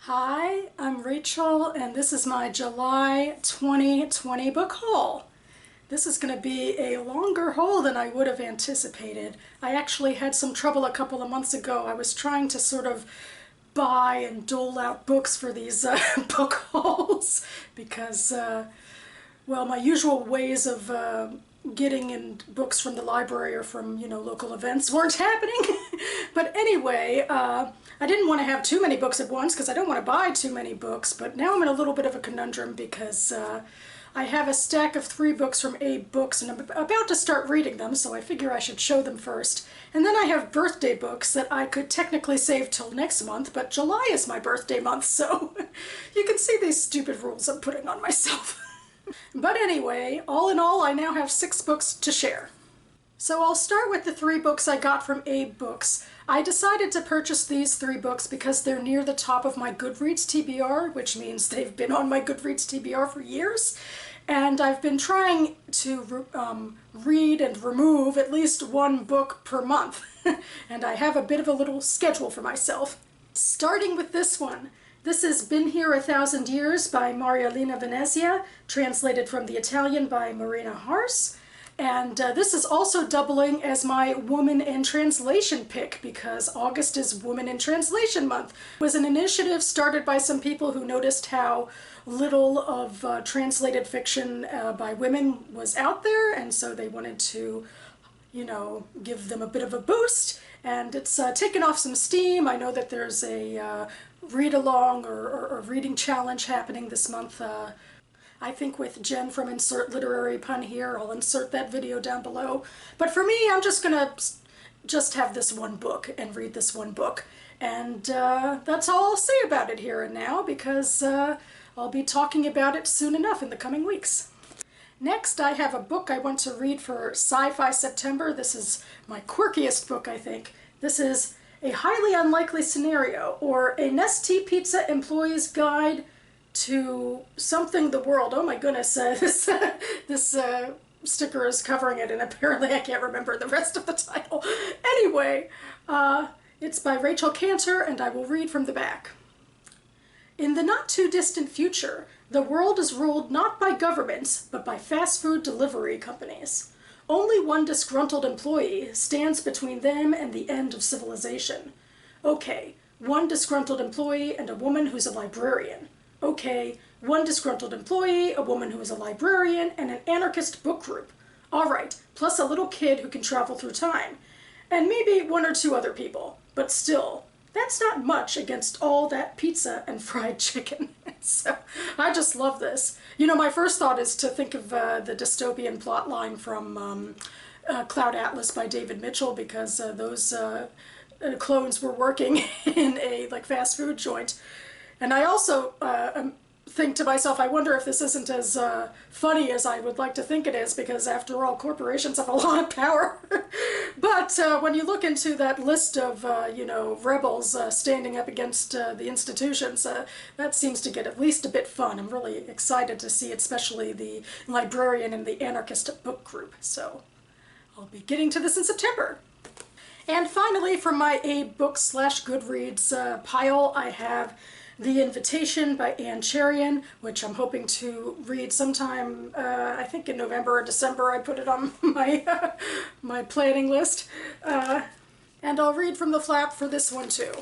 Hi, I'm Rachel, and this is my July 2020 book haul. This is going to be a longer haul than I would have anticipated. I actually had some trouble a couple of months ago. I was trying to sort of buy and dole out books for these book hauls because, well, my usual ways of getting in books from the library or from, local events weren't happening. But anyway, I didn't want to have too many books at once because I don't want to buy too many books, but now I'm in a little bit of a conundrum because I have a stack of 3 books from Abe Books and I'm about to start reading them, so I figure I should show them first. And then I have birthday books that I could technically save till next month, but July is my birthday month, so you can see these stupid rules I'm putting on myself. But anyway, all in all, I now have 6 books to share. So I'll start with the 3 books I got from Abe Books. I decided to purchase these 3 books because they're near the top of my GoodReads TBR, which means they've been on my GoodReads TBR for years. And I've been trying to read and remove at least 1 book per month. And I have a bit of a little schedule for myself. Starting with this one. This is Been Here a Thousand Years by Marialina Venezia, translated from the Italian by Marina Hars. And this is also doubling as my Woman in Translation pick because August is Woman in Translation Month. It was an initiative started by some people who noticed how little of translated fiction by women was out there, and so they wanted to, give them a bit of a boost. And it's taken off some steam. I know that there's a read-along or reading challenge happening this month. I think with Jen from Insert Literary Pun here. I'll insert that video down below. But for me, I'm just gonna have this 1 book and read this 1 book. And that's all I'll say about it here and now because I'll be talking about it soon enough in the coming weeks. Next, I have a book I want to read for Sci-Fi September. This is my quirkiest book, I think. This is A Highly Unlikely Scenario, or A Nestea Pizza Employee's Guide to Something the World. Oh my goodness, this sticker is covering it and apparently I can't remember the rest of the title. Anyway, it's by Rachel Cantor and I will read from the back. In the not-too-distant future, the world is ruled not by governments, but by fast food delivery companies. Only one disgruntled employee stands between them and the end of civilization. Okay, 1 disgruntled employee and a woman who's a librarian. Okay, 1 disgruntled employee, a woman who is a librarian, and an anarchist book group. All right, plus a little kid who can travel through time. And maybe 1 or 2 other people. But still, that's not much against all that pizza and fried chicken. So I just love this. My first thought is to think of the dystopian plotline from Cloud Atlas by David Mitchell because those clones were working in a fast food joint. And I also think to myself, I wonder if this isn't as funny as I would like to think it is, because after all, corporations have a lot of power. But when you look into that list of, rebels standing up against the institutions, that seems to get at least a bit fun. I'm really excited to see especially the librarian and the anarchist book group. So I'll be getting to this in September. And finally, from my Abe Books / GoodReads pile, I have The Invitation by Anne Cherian, which I'm hoping to read sometime, I think in November or December. I put it on my, my planning list. And I'll read from the flap for this one too.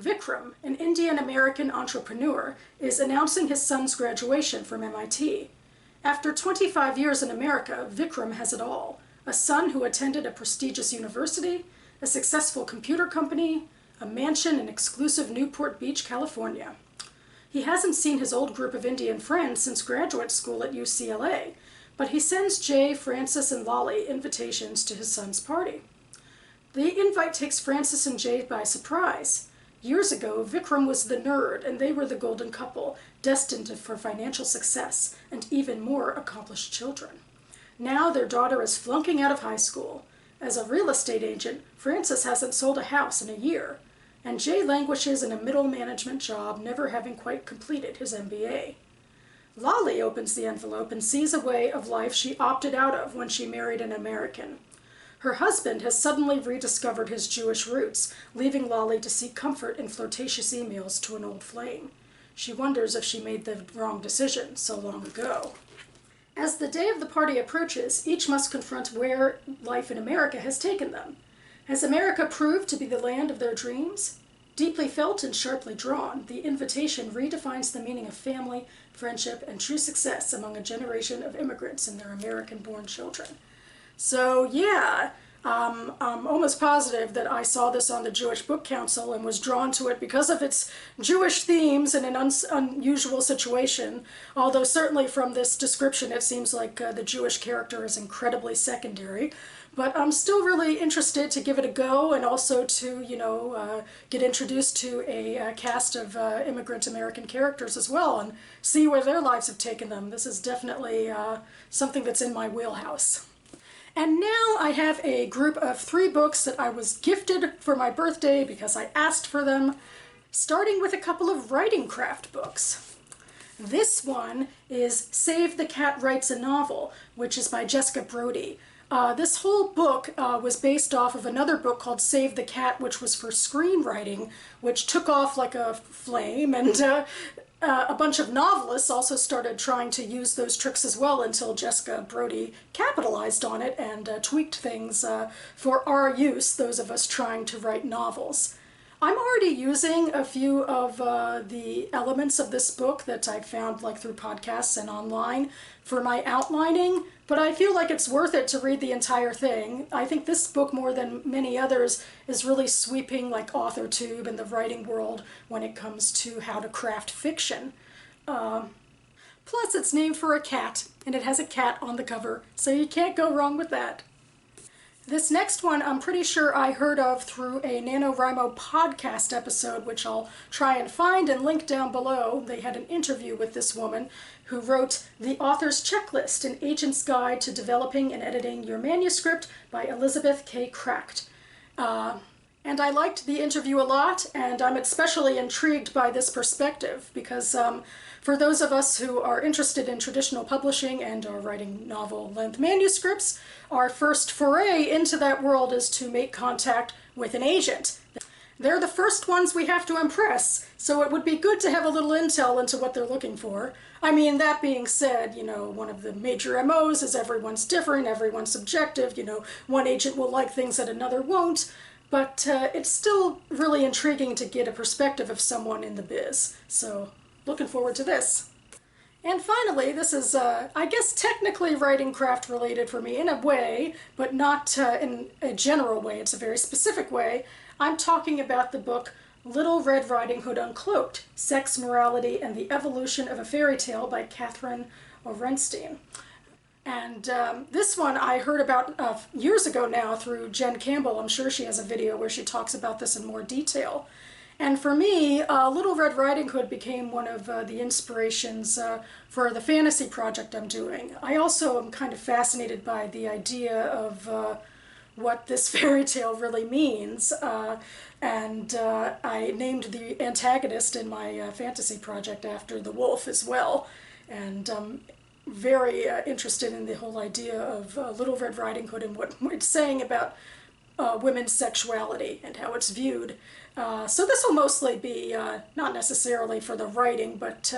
Vikram, an Indian-American entrepreneur, is announcing his son's graduation from MIT. After 25 years in America, Vikram has it all. A son who attended a prestigious university, a successful computer company, a mansion in exclusive Newport Beach, California. He hasn't seen his old group of Indian friends since graduate school at UCLA, but he sends Jay, Francis, and Lolly invitations to his son's party. The invite takes Francis and Jay by surprise. Years ago, Vikram was the nerd, and they were the golden couple, destined for financial success and even more accomplished children. Now their daughter is flunking out of high school. As a real estate agent, Francis hasn't sold a house in a year, and Jay languishes in a middle management job, never having quite completed his MBA. Lolly opens the envelope and sees a way of life she opted out of when she married an American. Her husband has suddenly rediscovered his Jewish roots, leaving Lolly to seek comfort in flirtatious emails to an old flame. She wonders if she made the wrong decision so long ago. As the day of the party approaches, each must confront where life in America has taken them. Has America proved to be the land of their dreams? Deeply felt and sharply drawn, the invitation redefines the meaning of family, friendship, and true success among a generation of immigrants and their American-born children. So yeah, I'm almost positive that I saw this on the Jewish Book Council and was drawn to it because of its Jewish themes in an unusual situation, although certainly from this description it seems like the Jewish character is incredibly secondary. But I'm still really interested to give it a go and also to, get introduced to a cast of immigrant American characters as well and see where their lives have taken them. This is definitely something that's in my wheelhouse. And now I have a group of 3 books that I was gifted for my birthday because I asked for them, starting with a couple of writing craft books. This one is Save the Cat Writes a Novel, which is by Jessica Brody. This whole book was based off of another book called Save the Cat, which was for screenwriting, which took off like a flame, and a bunch of novelists also started trying to use those tricks as well until Jessica Brody capitalized on it and tweaked things for our use, those of us trying to write novels. I'm already using a few of the elements of this book that I've found like through podcasts and online for my outlining, but I feel like it's worth it to read the entire thing. I think this book, more than many others, is really sweeping like AuthorTube and the writing world when it comes to how to craft fiction. Plus it's named for a cat, and it has a cat on the cover, so you can't go wrong with that. This next one I'm pretty sure I heard of through a NaNoWriMo podcast episode, which I'll try and find and link down below. They had an interview with this woman who wrote The Author's Checklist, An Agent's Guide to Developing and Editing Your Manuscript by Elizabeth K. Cracked. And I liked the interview a lot, and I'm especially intrigued by this perspective because for those of us who are interested in traditional publishing and are writing novel-length manuscripts, our first foray into that world is to make contact with an agent. They're the first ones we have to impress, so it would be good to have a little intel into what they're looking for. I mean, that being said, one of the major MOs is everyone's different, everyone's subjective, one agent will like things that another won't, but it's still really intriguing to get a perspective of someone in the biz. So, looking forward to this. And finally, this is, I guess, technically writing craft related for me in a way, but not in a general way. It's a very specific way. I'm talking about the book Little Red Riding Hood Uncloaked, Sex, Morality, and the Evolution of a Fairy Tale by Catherine Orenstein. And this one I heard about years ago now through Jen Campbell. I'm sure she has a video where she talks about this in more detail. And for me, Little Red Riding Hood became one of the inspirations for the fantasy project I'm doing. I also am kind of fascinated by the idea of what this fairy tale really means. And I named the antagonist in my fantasy project after the wolf as well. And very interested in the whole idea of Little Red Riding Hood and what it's saying about women's sexuality and how it's viewed. So this will mostly be not necessarily for the writing, but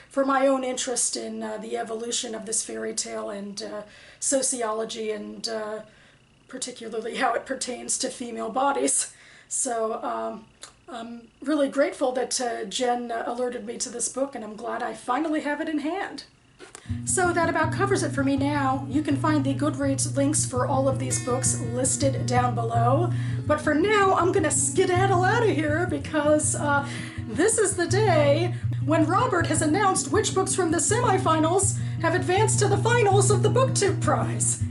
for my own interest in the evolution of this fairy tale and sociology and particularly how it pertains to female bodies. So I'm really grateful that Jen alerted me to this book, and I'm glad I finally have it in hand. So that about covers it for me now. You can find the GoodReads links for all of these books listed down below. But for now, I'm gonna skedaddle out of here because this is the day when Robert has announced which books from the semifinals have advanced to the finals of the BookTube Prize.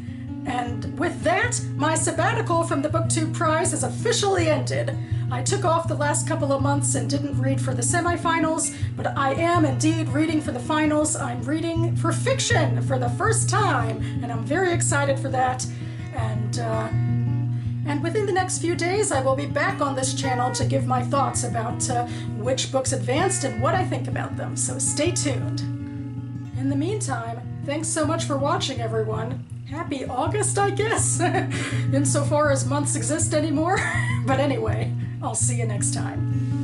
And with that, my sabbatical from the BookTube Prize has officially ended. I took off the last couple of months and didn't read for the semifinals, but I am indeed reading for the finals. I'm reading for fiction for the first time, and I'm very excited for that. And within the next few days, I will be back on this channel to give my thoughts about which books advanced and what I think about them, so stay tuned. In the meantime, thanks so much for watching, everyone. happy August, I guess, insofar as months exist anymore. But anyway, I'll see you next time.